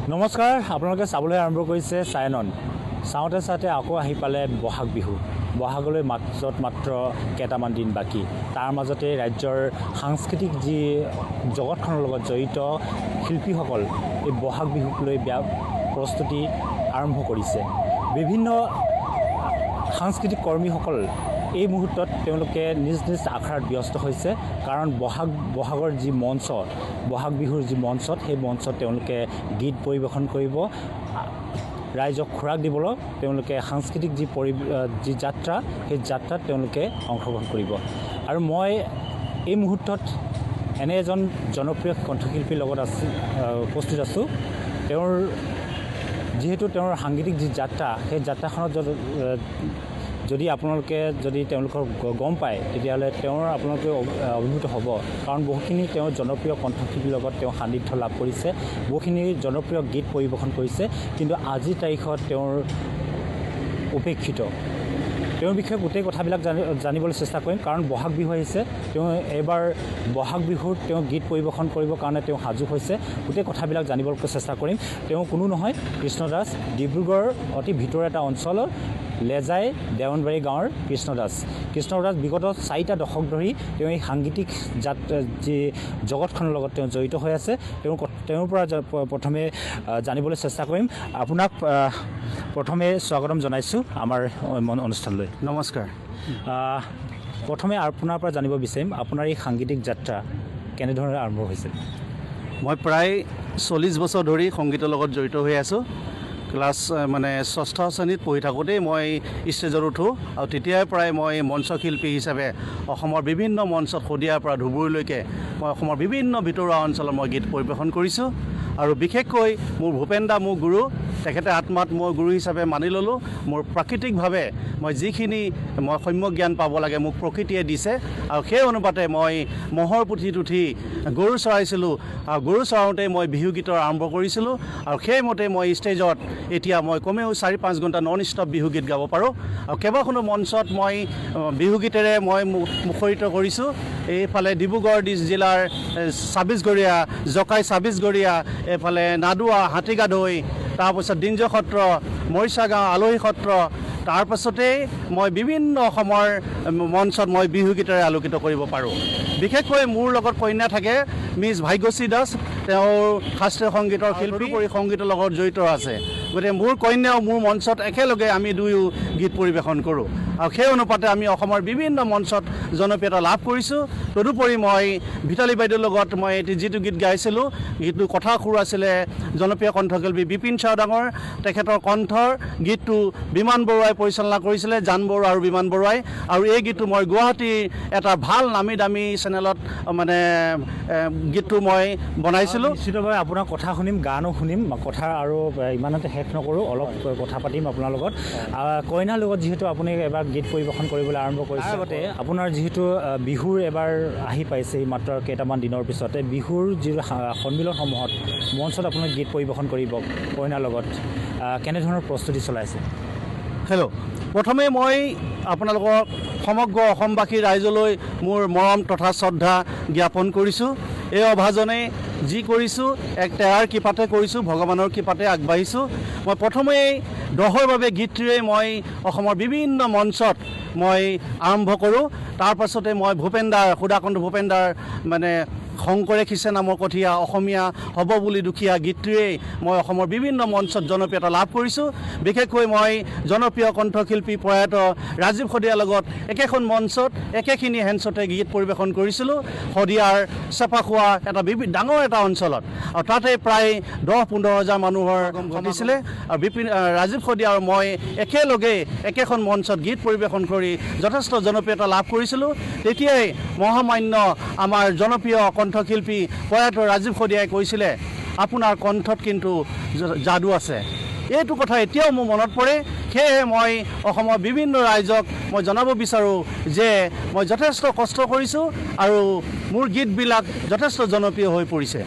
নমস্কাৰ, আপোনালোকে চাবলৈ আৰম্ভ কৰিছে চায়নন। চাওঁতে চাওঁতে আকৌ আহি পালে বহাগ বিহু। বহাগলৈ মাত্ৰ কেইটামান দিন বাকী। তাৰ মাজতে ৰাজ্যৰ সাংস্কৃতিক যি জগতখনৰ লগত জড়িত শিল্পীসকল এই বহাগ বিহুক লৈ প্ৰস্তুতি আৰম্ভ কৰিছে। বিভিন্ন সাংস্কৃতিক কৰ্মীসকল এই মুহূৰ্তত তেওঁলোকে নিজ নিজ আখৰাত ব্যস্ত হৈছে, কাৰণ বহাগৰ যি মঞ্চ, বহাগ বিহুৰ যি মঞ্চত, সেই মঞ্চত তেওঁলোকে গীত পৰিৱেশন কৰিব, ৰাইজক খোৰাক দিবলৈ তেওঁলোকে সাংস্কৃতিক যি যাত্ৰা, সেই যাত্ৰাত তেওঁলোকে অংশগ্ৰহণ কৰিব। আৰু মই এই মুহূৰ্তত এনে এজন জনপ্ৰিয় কণ্ঠশিল্পীৰ লগত উপস্থিত আছোঁ। যিহেতু তেওঁৰ সাংগীতিক যি যাত্ৰা, সেই যাত্ৰাখনত যদি আপোনালোকে তেওঁলোকক গম পায়, তেতিয়াহ'লে আপোনালোকে অভিভূত হ'ব, কাৰণ বহুখিনি তেওঁ জনপ্ৰিয় কণ্ঠশিল্পীৰ লগত তেওঁ সান্নিধ্য লাভ কৰিছে, বহুখিনি জনপ্ৰিয় গীত পৰিৱেশন কৰিছে। কিন্তু আজিৰ তাৰিখত তেওঁৰ উপেক্ষিত। তেওঁৰ বিষয়ে গোটেই কথাবিলাক জানিবলৈ চেষ্টা কৰিম, কাৰণ বহাগ বিহু আহিছে। তেওঁ এইবাৰ বহাগ বিহুত তেওঁ গীত পৰিৱেশন কৰিবৰ কাৰণে তেওঁ সাজু হৈছে। গোটেই কথাবিলাক জানিবলৈ চেষ্টা কৰিম। তেওঁ কোনো নহয়, কৃষ্ণ দাস, ডিব্ৰুগড়ৰ অতি ভিতৰৰ এটা অঞ্চলৰ লেজাই দেৱনবাৰী গাঁৱৰ কৃষ্ণ দাস বিগত 4টা দশক ধৰি তেওঁ এই সাংগীতিক যি জগতখনৰ লগত তেওঁ জড়িত হৈ আছে। তেওঁৰ পৰা প্ৰথমে জানিবলৈ চেষ্টা কৰিম। আপোনাক প্ৰথমে স্বাগতম জনাইছোঁ আমাৰ অনুষ্ঠানলৈ। নমস্কাৰ। প্ৰথমে আপোনাৰ পৰা জানিব বিচাৰিম, আপোনাৰ এই সাংগীতিক যাত্ৰা কেনেধৰণে আৰম্ভ হৈছিল? মই প্ৰায় 40 বছৰ ধৰি সংগীতৰ লগত জড়িত হৈ আছোঁ। ক্লাছ 6ষ্ঠ শ্ৰেণীত পঢ়ি থাকোঁতেই মই ষ্টেজত উঠোঁ, আৰু তেতিয়াৰ পৰাই মই মঞ্চশিল্পী হিচাপে অসমৰ বিভিন্ন মঞ্চত শদিয়াৰ পৰা ধুবুৰীলৈকে মই অসমৰ বিভিন্ন ভিতৰুৱা অঞ্চলত মই গীত পৰিৱেশন কৰিছোঁ। আৰু বিশেষকৈ মোৰ ভূপেন দা মোৰ গুৰু, তেখেতে আত্মাত মই গুৰু হিচাপে মানি ল'লোঁ। মোৰ প্ৰাকৃতিকভাৱে মই যিখিনি সম্যক জ্ঞান পাব লাগে মোক প্ৰকৃতিয়ে দিছে, আৰু সেই অনুপাতে মই মহৰ পুথিত উঠি গৰু চৰাইছিলোঁ, আৰু গৰু চৰাওঁতেই মই বিহু গীতৰ আৰম্ভ কৰিছিলোঁ। আৰু সেইমতে মই ষ্টেজত এতিয়া মই কমেও 4-5 ঘণ্টা নন ষ্টপ বিহু গীত গাব পাৰোঁ। আৰু কেইবাখনো মঞ্চত মই বিহুগীতেৰে মই মুখৰিত কৰিছোঁ। এইফালে ডিব্ৰুগড় জিলাৰ 26গৰীয়া, জকাই 26গৰীয়া, এইফালে নাডুৱা, হাতীগাদৈ, তাৰপাছত দিঞ্জ সত্ৰ, মৰিচা গাঁও, আলহী সত্ৰ, তাৰপাছতেই মই বিভিন্ন অসমৰ মঞ্চত মই বিহুগীতেৰে আলোকিত কৰিব পাৰোঁ। বিশেষকৈ মোৰ লগত কন্যা থাকে মিছ ভাগ্যশ্ৰী দাস, তেওঁ শাস্ত্ৰীয় সংগীতৰ শিল্পী, সংগীতৰ লগত জড়িত আছে। গতিকে মোৰ কন্যাও মোৰ মঞ্চত একেলগে আমি দুয়ো গীত পৰিৱেশন কৰোঁ, আৰু সেই অনুপাতে আমি অসমৰ বিভিন্ন মঞ্চত জনপ্ৰিয়তা লাভ কৰিছোঁ। তদুপৰি মই ভিতালী বাইদেউৰ লগত মই যিটো গীত গাইছিলোঁ, গীতটো কথা সুৰ আছিলে জনপ্ৰিয় কণ্ঠশিল্পী বিপিন চাওডাঙৰ, তেখেতৰ কণ্ঠৰ গীতটো বিমান বৰুৱাই পৰিচালনা কৰিছিলে, জান বৰুৱা আৰু বিমান বৰুৱাই। আৰু এই গীতটো মই গুৱাহাটীৰ এটা ভাল নামী দামী চেনেলত গীতটো মই বনাইছিলোঁ। নিশ্চিতভাৱে আপোনাৰ কথা শুনিম, গানো শুনিম, কথা আৰু ইমানতে শেষ নকৰোঁ, অলপ কথা পাতিম আপোনাৰ লগত। কইনাৰ লগত যিহেতু আপুনি এবাৰ গীত পৰিৱেশন কৰিবলৈ আৰম্ভ কৰিছে, আগতে আপোনাৰ যিহেতু বিহুৰ এবাৰ আহি পাইছে মাত্ৰ কেইটামান দিনৰ পিছতে, বিহুৰ যি সন্মিলনসমূহত মঞ্চত আপুনি গীত পৰিৱেশন কৰিব কইনাৰ লগত, কেনেধৰণৰ প্ৰস্তুতি চলাইছে? হেল্ল', প্ৰথমে মই আপোনালোকক সমগ্ৰ অসমবাসী ৰাইজলৈ মোৰ মৰম তথা শ্ৰদ্ধা জ্ঞাপন কৰিছোঁ। এই অভাজনে যি কৰিছোঁ এক তেৰাৰ কৃপাতে কৰিছোঁ, ভগৱানৰ কৃপাতে আগবাঢ়িছোঁ। মই প্ৰথমেই দহৰ বাবে গীতটোৱে মই অসমৰ বিভিন্ন মঞ্চত মই আৰম্ভ কৰোঁ। তাৰ পাছতে মই সুধাকণ্ঠ ভূপেন দাৰ শংকৰে খিছে নামৰ কঠীয়া, অসমীয়া হ'ব বুলি দুখীয়া গীতটোৱেই মই অসমৰ বিভিন্ন মঞ্চত জনপ্ৰিয়তা লাভ কৰিছোঁ। বিশেষকৈ মই জনপ্ৰিয় কণ্ঠশিল্পী প্ৰয়াত ৰাজীৱ শদিয়াৰ লগত একেখন মঞ্চত একেখিনি হেঞ্চতে গীত পৰিৱেশন কৰিছিলোঁ, শদিয়াৰ চেপাখোৱা এটা ডাঙৰ এটা অঞ্চলত, আৰু তাতে প্ৰায় 10-15 হাজাৰ মানুহৰ ঘটিছিলে। আৰু ৰাজীৱ শদিয়া আৰু মই একেলগে একেখন মঞ্চত গীত পৰিৱেশন কৰি যথেষ্ট জনপ্ৰিয়তা লাভ কৰিছিলোঁ। তেতিয়াই মহামান্য আমাৰ জনপ্ৰিয় কণ্ঠশিল্পী প্ৰয়াত ৰাজীৱ শদিয়াই কৈছিলে, আপোনাৰ কণ্ঠত কিন্তু যাদু আছে। এইটো কথা এতিয়াও মোৰ মনত পৰে। সেয়েহে মই অসমৰ বিভিন্ন ৰাইজক মই জনাব বিচাৰোঁ যে মই যথেষ্ট কষ্ট কৰিছোঁ, আৰু মোৰ গীতবিলাক যথেষ্ট জনপ্ৰিয় হৈ পৰিছে।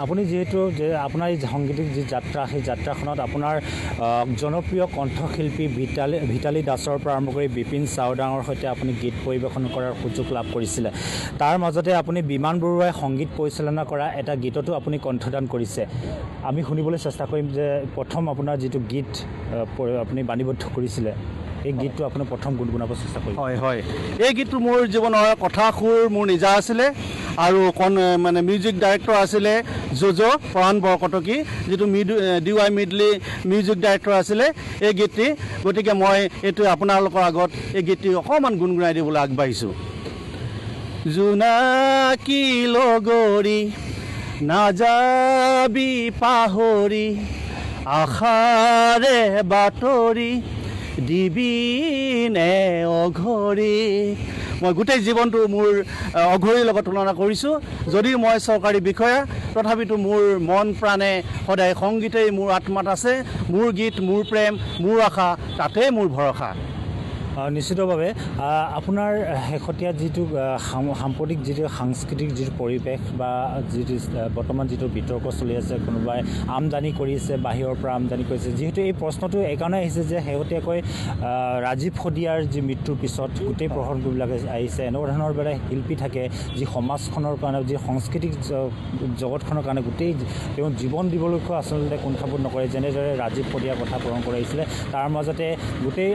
আপুনি যিহেতু যে আপোনাৰ এই সংগীতিক যি যাত্ৰা সেই যাত্ৰাখনত আপোনাৰ জনপ্ৰিয় কণ্ঠশিল্পী ভিতালী দাসৰ পৰা আৰম্ভ কৰি বিপিন চাওডাঙৰ সৈতে আপুনি গীত পৰিৱেশন কৰাৰ সুযোগ লাভ কৰিছিলে তাৰ মাজতে আপুনি বিমান বৰুৱাই সংগীত পৰিচালনা কৰা এটা গীততো আপুনি কণ্ঠদান কৰিছে আমি শুনিবলৈ চেষ্টা কৰিম যে প্ৰথম আপোনাৰ যিটো গীত আপুনি বাণীবদ্ধ কৰিছিলে এই গীতটো আপুনি প্ৰথম গুণগুণাব চেষ্টা কৰিম হয় হয় এই গীতটো মোৰ জীৱনৰ কথা সুৰ মোৰ নিজা আছিলে আৰু মানে মিউজিক ডাইৰেক্টৰ আছিলে জোজো পৰাণ বৰকটকী যিটো DY মিডলি মিউজিক ডাইৰেক্টৰ আছিলে এই গীতটি গতিকে মই এইটো আপোনালোকৰ আগত এই গীতটি অকণমান গুণগুণাই দিবলৈ আগবাঢ়িছোঁ জোনাকী লগৰী নাযাবি পাহৰি আশাৰে বাতৰি দিবিনে অঘৰী মই গোটেই জীৱনটো মোৰ অঘৰীৰ লগত তুলনা কৰিছোঁ যদিও মই চৰকাৰী বিষয়া তথাপিতো মোৰ মন প্ৰাণে সদায় সংগীতেই মোৰ আত্মাত আছে মোৰ গীত মোৰ প্ৰেম মোৰ আশা তাতেই মোৰ ভৰসা নিশ্চিতভাৱে আপোনাৰ শেহতীয়া যিটো সাম্প্ৰতিক যিটো সাংস্কৃতিক যিটো পৰিৱেশ বা যিটো বৰ্তমান যিটো বিতৰ্ক চলি আছে কোনোবাই আমদানি কৰিছে বাহিৰৰ পৰা আমদানি কৰিছে যিহেতু এই প্ৰশ্নটো এইকাৰণে আহিছে যে শেহতীয়াকৈ ৰাজীৱ শদিয়াৰ যি মৃত্যুৰ পিছত গোটেই প্ৰসংগবিলাক আহিছে এনেকুৱা ধৰণৰ বেলেগ শিল্পী থাকে যি সমাজখনৰ কাৰণে যি সাংস্কৃতিক জগতখনৰ কাৰণে গোটেই তেওঁ জীৱন দিবলৈকো আচলতে কুণ্ঠাবোধ নকৰে যেনেদৰে ৰাজীৱ শদিয়াৰ কথা প্ৰসংগ কৰিছিলে তাৰ মাজতে গোটেই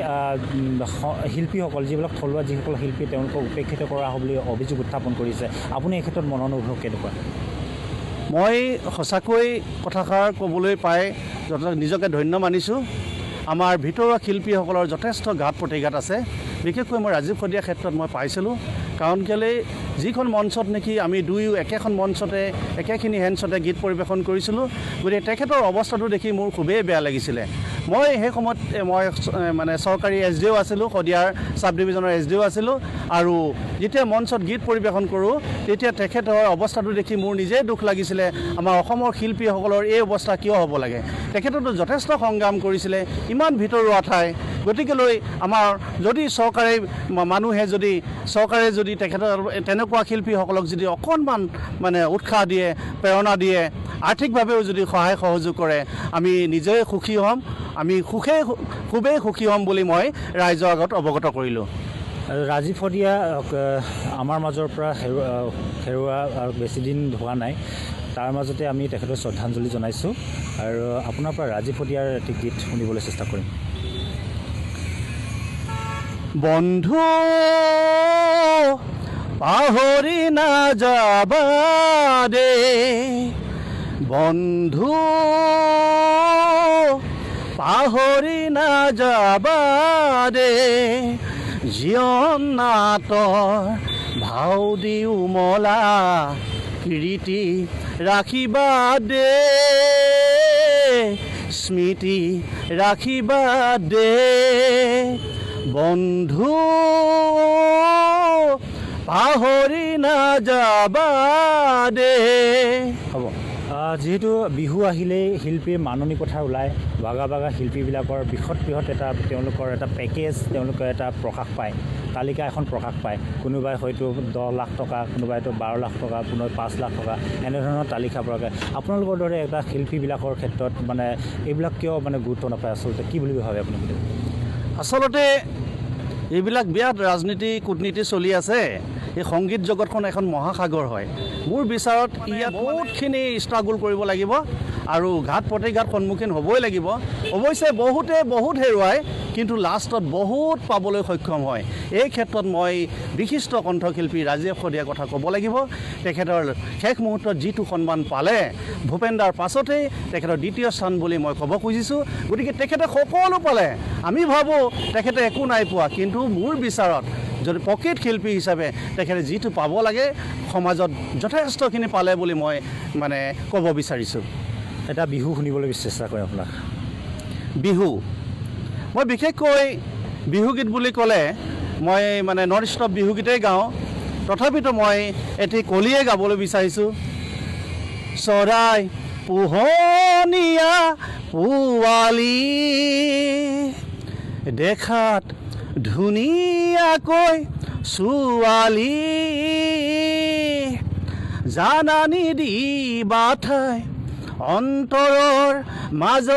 শিল্পীসকল যিবিলাক থলুৱা যিসকল শিল্পী তেওঁলোকক উপেক্ষিত কৰা হ'ব বুলি অভিযোগ উত্থাপন কৰিছে আপুনি এই ক্ষেত্ৰত মনোনুভৱ কেনেকুৱা মই সঁচাকৈ কথাষাৰ ক'বলৈ পাই নিজকে ধন্য মানিছোঁ আমাৰ ভিতৰুৱা শিল্পীসকলৰ যথেষ্ট ঘাত প্ৰতিঘাত আছে বিশেষকৈ মই ৰাজীৱ শদিয়াৰ ক্ষেত্ৰত মই পাইছিলোঁ কাৰণ কেলৈ যিখন মঞ্চত নেকি আমি দুয়ো একেখন মঞ্চতে একেখিনি হেণ্ডছতে গীত পৰিৱেশন কৰিছিলোঁ গতিকে তেখেতৰ অৱস্থাটো দেখি মোৰ খুবেই বেয়া লাগিছিলে মই সেই সময়ত মই মানে চৰকাৰী SDO আছিলোঁ শদিয়াৰ চাব ডিভিজনৰ SDO আছিলোঁ আৰু যেতিয়া মঞ্চত গীত পৰিৱেশন কৰোঁ তেতিয়া তেখেতৰ অৱস্থাটো দেখি মোৰ নিজেই দুখ লাগিছিলে আমাৰ অসমৰ শিল্পীসকলৰ এই অৱস্থা কিয় হ'ব লাগে তেখেততো যথেষ্ট সংগ্ৰাম কৰিছিলে ইমান ভিতৰুৱা ঠাই গতিকেলৈ আমাৰ যদি চৰকাৰে যদি তেখেতৰ তেনেকুৱা শিল্পীসকলক যদি অকণমান মানে উৎসাহ দিয়ে প্ৰেৰণা দিয়ে আৰ্থিকভাৱেও যদি সহায় সহযোগ কৰে আমি নিজেই সুখী হ'ম আমি খুবেই সুখী হ'ম বুলি মই ৰাইজৰ আগত অৱগত কৰিলোঁ ৰাজীৱ শদিয়া আমাৰ মাজৰ পৰা হেৰুৱা বেছিদিন হোৱা নাই তাৰ মাজতে আমি তেখেতক শ্ৰদ্ধাঞ্জলি জনাইছোঁ আৰু আপোনাৰ পৰা ৰাজীৱ শদিয়াৰ এটি গীত শুনিবলৈ চেষ্টা কৰিম বন্ধু পাহৰি নাযাবা দে বন্ধু পাহৰি নাযাবা দে জীৱন নাটৰ ভাও দি উমলা কীৰ্তি ৰাখিবা দে স্মৃতি ৰাখিবা দে বন্ধু পাহৰি নাযাবা দে হ'ব যিহেতু বিহু আহিলেই শিল্পীৰ মাননি কথা ওলায় বাগা শিল্পীবিলাকৰ বৃহৎ এটা তেওঁলোকৰ এটা পেকেজ তেওঁলোকৰ এটা প্ৰকাশ পায় তালিকা এখন প্ৰকাশ পায় কোনোবাই হয়তো 10 লাখ টকা কোনোবাই হয়তো 12 লাখ টকা কোনোবাই 5 লাখ টকা এনেধৰণৰ তালিকা প্ৰকাশ আপোনালোকৰ দৰে এটা শিল্পীবিলাকৰ ক্ষেত্ৰত মানে এইবিলাক কিয় মানে গুৰুত্ব নাপায় আচলতে কি বুলি ভাবে আপুনি আচলতে এইবিলাক বিৰাট ৰাজনীতি কূটনীতি চলি আছে এই সংগীত জগতখন এখন মহাসাগৰ হয় মোৰ বিচাৰত ইয়াত বহুতখিনি ষ্ট্ৰাগল কৰিব লাগিব আৰু ঘাত প্ৰতিঘাত সন্মুখীন হ'বই লাগিব অৱশ্যে বহুত হেৰুৱায় কিন্তু লাষ্টত বহুত পাবলৈ সক্ষম হয় এই ক্ষেত্ৰত মই বিশিষ্ট কণ্ঠশিল্পী ৰাজীৱ শদিয়াৰ কথা ক'ব লাগিব তেখেতৰ শেষ মুহূৰ্তত যিটো সন্মান পালে ভূপেন দাৰ পাছতেই তেখেতৰ দ্বিতীয় স্থান বুলি মই ক'ব খুজিছোঁ গতিকে তেখেতে সকলো পালে আমি ভাবোঁ তেখেতে একো নাই পোৱা কিন্তু মোৰ বিচাৰত যদি প্ৰকৃত শিল্পী হিচাপে তেখেতে যিটো পাব লাগে সমাজত যথেষ্টখিনি পালে বুলি মই মানে ক'ব বিচাৰিছোঁ এটা বিহু শুনিবলৈ চেষ্টা কৰে আপোনাক বিহু মই বিশেষকৈ বিহুগীত বুলি ক'লে মই মানে নৰ্থ ইষ্টৰ বিহুগীতেই গাওঁ তথাপিতো মই এটি কলিয়ে গাবলৈ বিচাৰিছোঁ চৰাই পোহনীয়া পোৱালি দেখাত ধুনীয়াকৈ ছোৱালী জানানি দিবা ঠাই অন্তৰৰ মাজত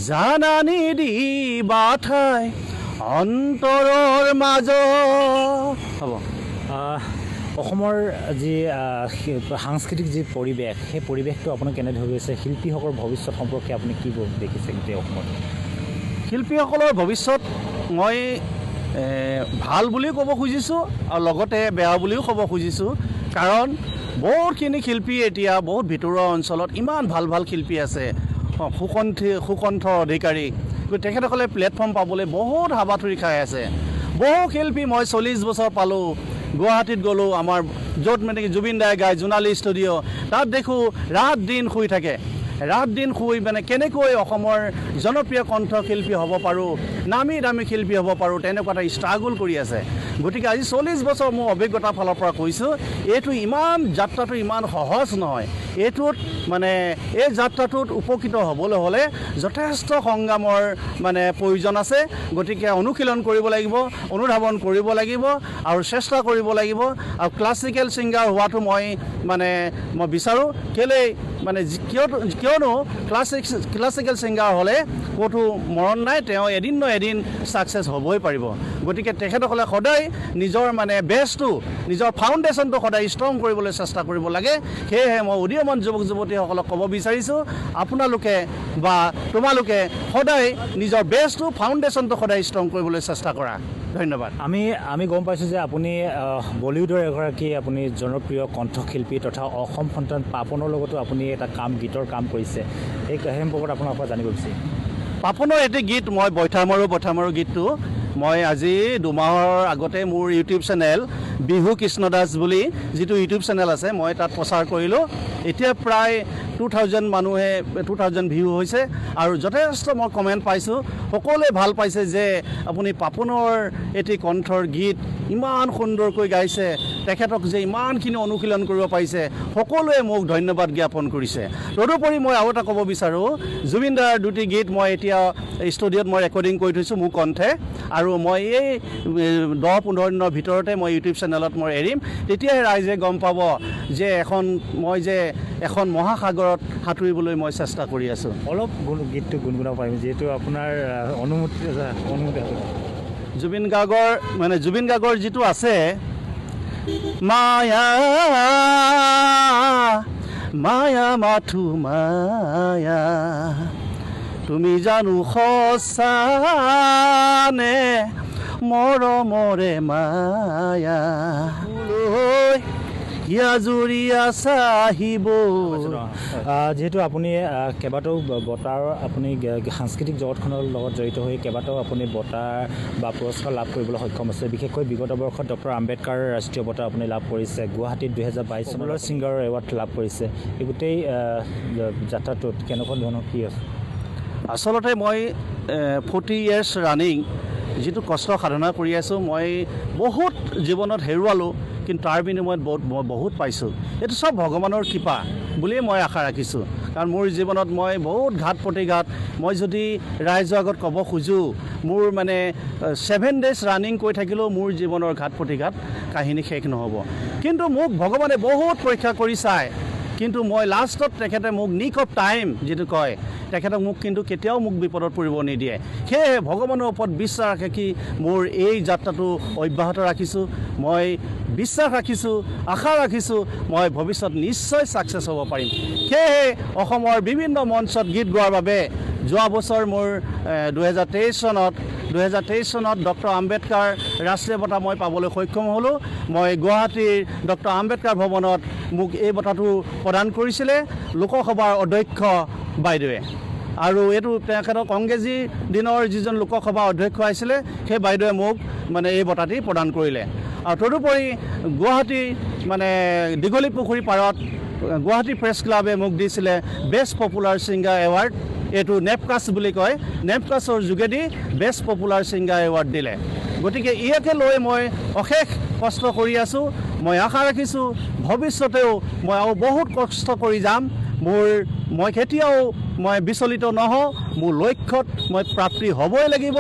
জানানি দিবা ঠাই অন্তৰৰ মাজত হ'ব অসমৰ যি সাংস্কৃতিক যি পৰিৱেশ সেই পৰিৱেশটো আপোনাৰ কেনেধৰণৰ হৈছে শিল্পীসকলৰ ভৱিষ্যত সম্পৰ্কে আপুনি কি দেখিছে গোটেই অসমত শিল্পীসকলৰ ভৱিষ্যত মই ভাল বুলিও ক'ব খুজিছোঁ আৰু লগতে বেয়া বুলিও ক'ব খুজিছোঁ কাৰণ বহুতখিনি শিল্পী এতিয়া বহুত ভিতৰুৱা অঞ্চলত ইমান ভাল ভাল শিল্পী আছে সুকণ্ঠ অধিকাৰী তেখেতসকলে প্লেটফৰ্ম পাবলৈ বহুত হাবাথুৰি খাই আছে বহু শিল্পী মই 40 বছৰ পালোঁ গুৱাহাটীত গ'লোঁ আমাৰ য'ত মানে জুবিন দাই গায় জোনালী ষ্টুডিঅ' তাত দেখোঁ ৰাত দিন শুই থাকে ৰাত দিন শুই মানে কেনেকৈ অসমৰ জনপ্ৰিয় কণ্ঠশিল্পী হ'ব পাৰোঁ নামী দামী শিল্পী হ'ব পাৰোঁ তেনেকুৱা এটা ষ্ট্ৰাগল কৰি আছে গতিকে আজি 40 বছৰ মোৰ অভিজ্ঞতাৰ ফালৰ পৰা কৈছোঁ এইটো যাত্ৰাটো ইমান সহজ নহয় এইটোত মানে এই যাত্ৰাটোত উপকৃত হ'বলৈ হ'লে যথেষ্ট সংগ্ৰামৰ মানে প্ৰয়োজন আছে গতিকে অনুশীলন কৰিব লাগিব অনুধাৱন কৰিব লাগিব আৰু চেষ্টা কৰিব লাগিব আৰু ক্লাছিকেল ছিংগাৰ হোৱাটো মই বিচাৰোঁ কেলেই মানে কিয়নো ক্লাছিকেল ছিংগাৰ হ'লে ক'তো মৰণ নাই তেওঁ এদিন ন এদিন ছাকচেছ হ'বই পাৰিব গতিকে তেখেতসকলে সদায় নিজৰ মানে বেছটো নিজৰ ফাউণ্ডেশ্যনটো সদায় ষ্ট্ৰং কৰিবলৈ চেষ্টা কৰিব লাগে সেয়েহে মই উদীয়মান যুৱক যুৱতীসকলক ক'ব বিচাৰিছোঁ আপোনালোকে বা তোমালোকে সদায় নিজৰ বেছটো ফাউণ্ডেশ্যনটো সদায় ষ্ট্ৰং কৰিবলৈ চেষ্টা কৰা ধন্যবাদ আমি গম পাইছোঁ যে আপুনি বলিউডৰ এগৰাকী আপুনি জনপ্ৰিয় কণ্ঠশিল্পী তথা অসম সন্তান পাপনৰ লগতো আপুনি এটা গীতৰ কাম কৰিছে এই সম্পৰ্কত আপোনাৰ পৰা জানিব বিচাৰিম পাপনৰ এটি গীত মই বৈঠা মাৰো গীতটো মই আজি 2 মাহৰ আগতে মোৰ ইউটিউব চেনেল বিহু কৃষ্ণদাস বুলি যিটো ইউটিউব চেনেল আছে মই তাত প্ৰচাৰ কৰিলোঁ এতিয়া প্ৰায় 2000 ভিউ হৈছে আৰু যথেষ্ট মই কমেণ্ট পাইছোঁ সকলোৱে ভাল পাইছে যে আপুনি পাপনৰ এটি কণ্ঠৰ গীত ইমান সুন্দৰকৈ গাইছে তেখেতক যে ইমানখিনি অনুশীলন কৰিব পাৰিছে সকলোৱে মোক ধন্যবাদ জ্ঞাপন কৰিছে তদুপৰি মই আৰু এটা ক'ব বিচাৰোঁ জুবিন দাৰ 2টি গীত মই এতিয়া ষ্টুডিঅ'ত মই ৰেকৰ্ডিং কৰি থৈছোঁ মোৰ কণ্ঠে আৰু মই এই 10-15 দিনৰ ভিতৰতে মই ইউটিউব চেনেলত মই এৰিম তেতিয়াহে ৰাইজে গম পাব যে মই এখন মহাসাগৰত সাঁতুৰিবলৈ মই চেষ্টা কৰি আছোঁ অলপ গীতটো গুণগুণাব পাৰিম যিহেতু আপোনাৰ অনুমতি জুবিন গাৰ্গৰ যিটো আছে মায়া মায়া মাথো মায়া তুমি জানো সঁচানে মৰমৰে মায়া হিয়াজুৰীয়া চাহিব যিহেতু আপুনি কেইবাটাও বঁটাৰ আপুনি সাংস্কৃতিক জগতখনৰ লগত জড়িত হৈ কেইবাটাও আপুনি বঁটা বা পুৰস্কাৰ লাভ কৰিবলৈ সক্ষম হৈছে বিশেষকৈ বিগত বৰ্ষত ডক্টৰ আম্বেদকাৰ ৰাষ্ট্ৰীয় বঁটা আপুনি লাভ কৰিছে গুৱাহাটীত 2022 চনৰ ছিংগাৰ এৱাৰ্ড লাভ কৰিছে এই গোটেই যাত্ৰাটোত কেনেকুৱা ধৰণৰ কি আছে আচলতে মই 40 years ৰানিং যিটো কষ্ট সাধনা কৰি আছোঁ মই বহুত জীৱনত হেৰুৱালোঁ কিন্তু তাৰ বিনিময়ত মই বহুত পাইছোঁ এইটো চব ভগৱানৰ কৃপা বুলিয়ে মই আশা ৰাখিছোঁ কাৰণ মোৰ জীৱনত মই বহুত ঘাত প্ৰতিঘাত মই যদি ৰাইজৰ আগত ক'ব খোজোঁ মোৰ 7 days ৰানিং কৰি থাকিলেও মোৰ জীৱনৰ ঘাত প্ৰতিঘাত কাহিনী শেষ নহ'ব কিন্তু মোক ভগৱানে বহুত পৰীক্ষা কৰি চায় কিন্তু মই লাষ্টত তেখেতে মোক নিক অফ টাইম যিটো কয় তেখেতক মোক কিন্তু কেতিয়াও মোক বিপদত পৰিব নিদিয়ে সেয়ে ভগৱানৰ ওপৰত বিশ্বাস ৰাখি মোৰ এই যাত্ৰাটো অব্যাহত ৰাখিছোঁ মই বিশ্বাস ৰাখিছোঁ আশা ৰাখিছোঁ মই ভৱিষ্যত নিশ্চয় ছাকচেছ হ'ব পাৰিম সেয়ে অসমৰ বিভিন্ন মঞ্চত গীত গোৱাৰ বাবে যোৱা বছৰ মোৰ 2023 চনত ডক্টৰ আম্বেদকাৰ ৰাষ্ট্ৰীয় বঁটা মই পাবলৈ সক্ষম হ'লোঁ মই গুৱাহাটীৰ ডক্টৰ আম্বেদকাৰ ভৱনত মোক এই বঁটাটো প্ৰদান কৰিছিলে লোকসভাৰ অধ্যক্ষ বাইদেৱে আৰু এইটো তেখেতৰ কংগ্ৰেছী দিনৰ যিজন লোকসভা অধ্যক্ষ আছিলে সেই বাইদেৱে মোক এই বঁটাটি প্ৰদান কৰিলে আৰু তদুপৰি গুৱাহাটী দীঘলী পুখুৰী পাৰত গুৱাহাটী প্ৰেছ ক্লাবে মোক দিছিলে বেষ্ট পপুলাৰ ছিংগাৰ এৱাৰ্ড এইটো নেপকাছ বুলি কয় নেপকাছৰ যোগেদি বেষ্ট পপুলাৰ ছিংগাৰ এৱাৰ্ড দিলে গতিকে ইয়াকে লৈ মই অশেষ কষ্ট কৰি আছোঁ মই আশা ৰাখিছোঁ ভৱিষ্যতেও মই আৰু বহুত কষ্ট কৰি যাম মোৰ মই কেতিয়াও মই বিচলিত নহওঁ। মোৰ লক্ষ্যত মই প্ৰাপ্তি হ'বই লাগিব।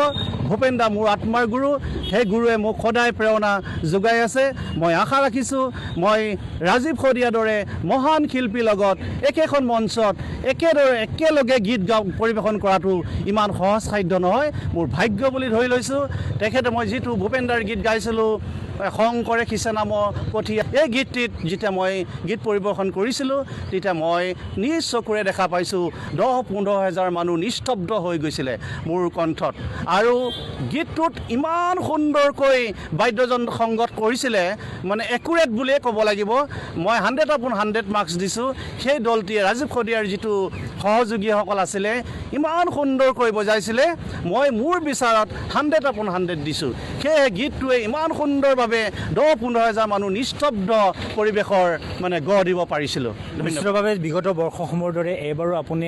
ভূপেন দা মোৰ আত্মাৰ গুৰু, সেই গুৰুৱে মোক সদায় প্ৰেৰণা যোগাই আছে। মই আশা ৰাখিছোঁ মই ৰাজীৱ শদিয়াৰ দৰে মহান শিল্পীৰ লগত একেখন মঞ্চত একেলগে গীত পৰিৱেশন কৰাটো ইমান সহজ সাধ্য নহয়, মোৰ ভাগ্য বুলি ধৰি লৈছোঁ। তেখেতে মই যিটো ভূপেন দাৰ গীত গাইছিলোঁ, শংকৰে খিচে নাম কঠীয়া, এই গীতটিত যেতিয়া মই গীত পৰিৱেশন কৰিছিলোঁ তেতিয়া মই নিজ চকুৰে দেখা পাইছোঁ 10-15 হাজাৰ মানুহ নিস্তব্ধ হৈ গৈছিলে মোৰ কণ্ঠত। আৰু গীতটোত ইমান সুন্দৰকৈ বাদ্যযন্ত্ৰ সংগত কৰিছিলে, মানে একুৰেট বুলিয়ে ক'ব লাগিব। মই 100/100 মাৰ্কছ দিছোঁ। সেই দলটিয়ে ৰাজীৱ শদিয়াৰ যিটো সহযোগীসকল আছিলে ইমান সুন্দৰকৈ বজাইছিলে। মই মোৰ বিচাৰত 100/100 দিছোঁ। সেয়ে গীতটোৱে ইমান সুন্দৰভাৱে 10-15 হাজাৰ মানুহ নিস্তব্ধ পৰিৱেশৰ মানে গঢ় দিব পাৰিছিলোঁ। নিশ্চিতভাৱে বিগত বৰ্ষসমূহৰ দৰে এইবাৰো আপুনি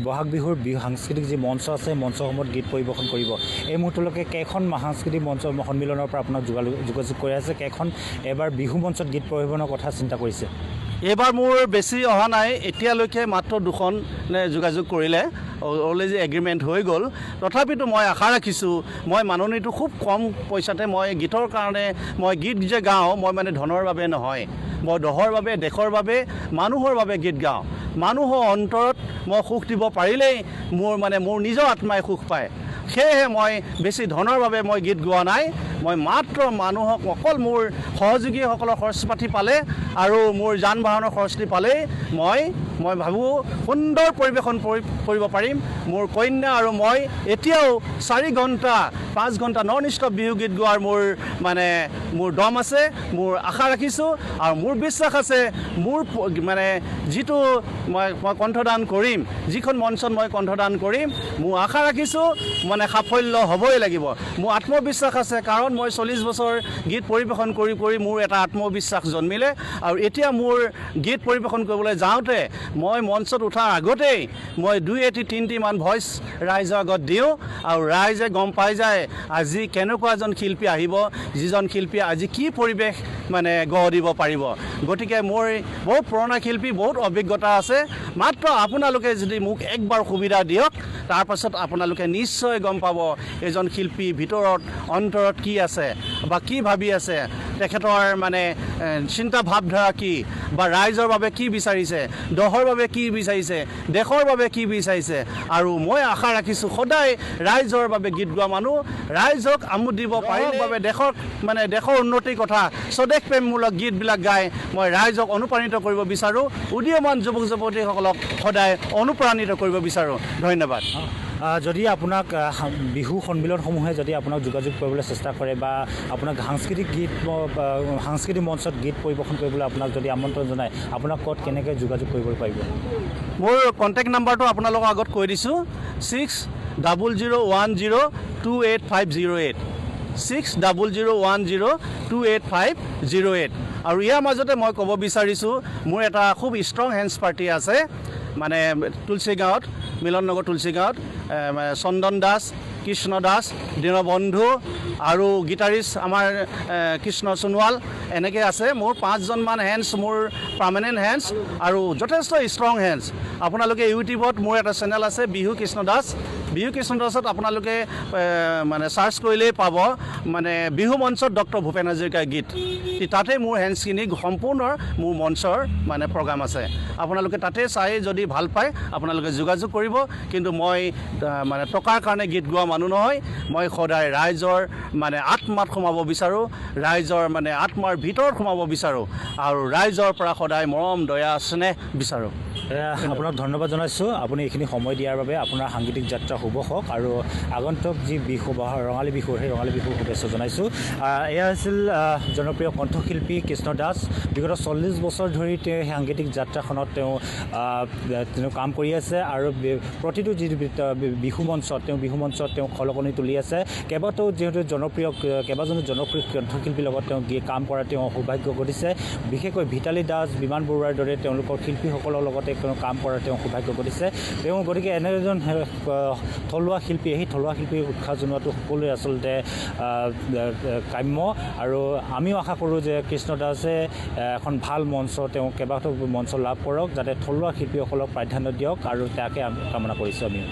বহাগ বিহুৰ সাংস্কৃতিক যি মঞ্চ আছে, মঞ্চসমূহত গীত পৰিৱেশন কৰিব। এই মুহূৰ্তলৈকে কেইখন সাংস্কৃতিক মঞ্চ সন্মিলনৰ পৰা আপোনাক যোগাযোগ কৰি আছে? কেইখন এবাৰ বিহু মঞ্চত গীত পৰিৱেশনৰ কথা চিন্তা কৰিছে? এইবাৰ মোৰ বেছি অহা নাই, এতিয়ালৈকে মাত্ৰ 2খন যোগাযোগ কৰিলে, অলৰেডি এগ্ৰিমেণ্ট হৈ গ'ল। তথাপিতো মই আশা ৰাখিছোঁ, মই মাননীটো খুব কম পইচাতে মই গীতৰ কাৰণে মই গীত যে গাওঁ, মই মানে ধনৰ বাবে নহয়, মই দহৰ বাবে, দেশৰ বাবে, মানুহৰ বাবে গীত গাওঁ। মানুহৰ অন্তৰত মই সুখ দিব পাৰিলেই মোৰ নিজৰ আত্মাই সুখ পায়। সেয়েহে মই বেছি ধনৰ বাবে মই গীত গোৱা নাই। মই মাত্ৰ মানুহক অকল মোৰ সহযোগীসকলৰ খৰচ পাতি পালে আৰু মোৰ যান বাহনৰ খৰচটি পালেই মই ভাবোঁ সুন্দৰ পৰিৱেশন কৰিব পাৰিম। মোৰ কন্যা আৰু মই এতিয়াও 4 ঘণ্টা 5 ঘণ্টা নন ষ্টপ বিহু গীত গোৱাৰ মোৰ দম আছে, মোৰ আশা ৰাখিছোঁ আৰু মোৰ বিশ্বাস আছে। মোৰ যিটো মই কণ্ঠদান কৰিম, যিখন মঞ্চত মই কণ্ঠদান কৰিম, মোৰ আশা ৰাখিছোঁ সাফল্য হ'বই লাগিব। মোৰ আত্মবিশ্বাস আছে, কাৰণ মই 40 বছৰ গীত পৰিৱেশন কৰি মোৰ এটা আত্মবিশ্বাস জন্মিলে। আৰু এতিয়া মোৰ গীত পৰিৱেশন কৰিবলৈ যাওঁতে মই মঞ্চত উঠাৰ আগতেই মই 2-3টিমান ভইচ ৰাইজৰ আগত দিওঁ আৰু ৰাইজে গম পাই যায় আজি কেনেকুৱা এজন শিল্পী আহিব, যিজন শিল্পীয়ে আজি কি পৰিৱেশ গঢ় দিব পাৰিব। গতিকে মোৰ বহুত পুৰণা শিল্পী, বহুত অভিজ্ঞতা আছে। মাত্ৰ আপোনালোকে যদি মোক একবাৰ সুবিধা দিয়ক, তাৰপাছত আপোনালোকে নিশ্চয় গম পাব এজন শিল্পীৰ ভিতৰত অন্তৰত কি আছে বা কি ভাবি আছে, তেখেতৰ চিন্তা ভাৱধাৰা কি, বা ৰাইজৰ বাবে কি বিচাৰিছে, দহৰ বাবে কি বিচাৰিছে, দেশৰ বাবে কি বিচাৰিছে। আৰু মই আশা ৰাখিছোঁ সদায় ৰাইজৰ বাবে গীত গোৱা মানুহ, ৰাইজক আমোদ দিব পাৰিম বাবে দেশৰ উন্নতিৰ কথা, স্বদেশ প্ৰেমমূলক গীতবিলাক গাই মই ৰাইজক অনুপ্ৰাণিত কৰিব বিচাৰোঁ। উদীয়মান যুৱক যুৱতীসকলক সদায় অনুপ্ৰাণিত কৰিব বিচাৰোঁ। ধন্যবাদ। যদি আপোনাক বিহু সন্মিলনসমূহে যদি আপোনাক যোগাযোগ কৰিবলৈ চেষ্টা কৰে বা আপোনাক সাংস্কৃতিক মঞ্চত গীত পৰিৱেশন কৰিবলৈ আপোনাক যদি আমন্ত্ৰণ জনায়, আপোনাক ক'ত কেনেকৈ যোগাযোগ কৰিবলৈ পাৰিব? মোৰ কণ্টেক্ট নাম্বাৰটো আপোনালোকৰ আগত কৈ দিছোঁ, 6000102858, 6000102858। আৰু ইয়াৰ মাজতে মই ক'ব বিচাৰিছোঁ, মোৰ এটা খুব ষ্ট্ৰং হেণ্ডছ পাৰ্টি আছে তুলচীগাঁৱত, মিলননগৰ তুলচীগাঁৱত। চন্দন দাস, কৃষ্ণ দাস, দীনবন্ধু আৰু গীটাৰিষ্ট আমাৰ কৃষ্ণ সোণোৱাল, এনেকৈ আছে। মোৰ 5জনমান হেণ্ডছ মোৰ পাৰ্মানেণ্ট হেণ্ডছ আৰু যথেষ্ট ষ্ট্ৰং হেণ্ডছ। আপোনালোকে ইউটিউবত মোৰ এটা চেনেল আছে, বিহু কৃষ্ণ দাস। বিহু কৃষ্ণ দাসত আপোনালোকে চাৰ্চ কৰিলেই পাব বিহু মঞ্চত ডক্টৰ ভূপেন হাজৰিকাৰ গীত। তাতে মোৰ হেণ্ডছখিনি সম্পূৰ্ণ মোৰ মঞ্চৰ প্ৰগ্ৰাম আছে। আপোনালোকে তাতে চাই যদি ভাল পায় আপোনালোকে যোগাযোগ কৰিব। কিন্তু মই টকাৰ কাৰণে গীত গোৱা মানুহ নহয়, মই সদায় ৰাইজৰ আত্মাত সোমাব বিচাৰোঁ, ৰাইজৰ আত্মাৰ ভিতৰত সোমাব বিচাৰোঁ আৰু ৰাইজৰ পৰা সদায় মৰম দয়া স্নেহ বিচাৰোঁ। আপোনাক ধন্যবাদ জনাইছোঁ, আপুনি এইখিনি সময় দিয়াৰ বাবে। আপোনাৰ সাংগীতিক যাত্ৰা শুভ হওক আৰু আগন্তুক যি বিহু বা ৰঙালী বিহু, সেই ৰঙালী বিহুৰ শুভেচ্ছা জনাইছোঁ। এয়া আছিল জনপ্ৰিয় কণ্ঠশিল্পী কৃষ্ণ দাস। বিগত 40 বছৰ ধৰি তেওঁ সাংগীতিক যাত্ৰাখনত তেওঁ কাম কৰি আছে আৰু প্ৰতিটো যি বিহু মঞ্চত তেওঁ খলকনি তুলি আছে। কেইবাজনো জনপ্ৰিয় কণ্ঠশিল্পীৰ লগত তেওঁ কাম কৰা তেওঁ সৌভাগ্য ঘটিছে। বিশেষকৈ ভিতালী দাস, বিমান বৰুৱাৰ দৰে তেওঁলোকৰ শিল্পীসকলৰ লগতে তেওঁ কাম কৰা তেওঁ সৌভাগ্য ঘটিছে। গতিকে এনে এজন থলুৱা শিল্পী, সেই থলুৱা শিল্পীক উৎসাহ জনোৱাটো সকলোৱে আচলতে কাম্য। আৰু আমিও আশা কৰোঁ যে কৃষ্ণদাসে এখন ভাল মঞ্চ, তেওঁ কেইবাটাও মঞ্চ লাভ কৰক, যাতে থলুৱা শিল্পীসকলক প্ৰাধান্য দিয়ক, আৰু তাকে কামনা কৰিছোঁ আমিও।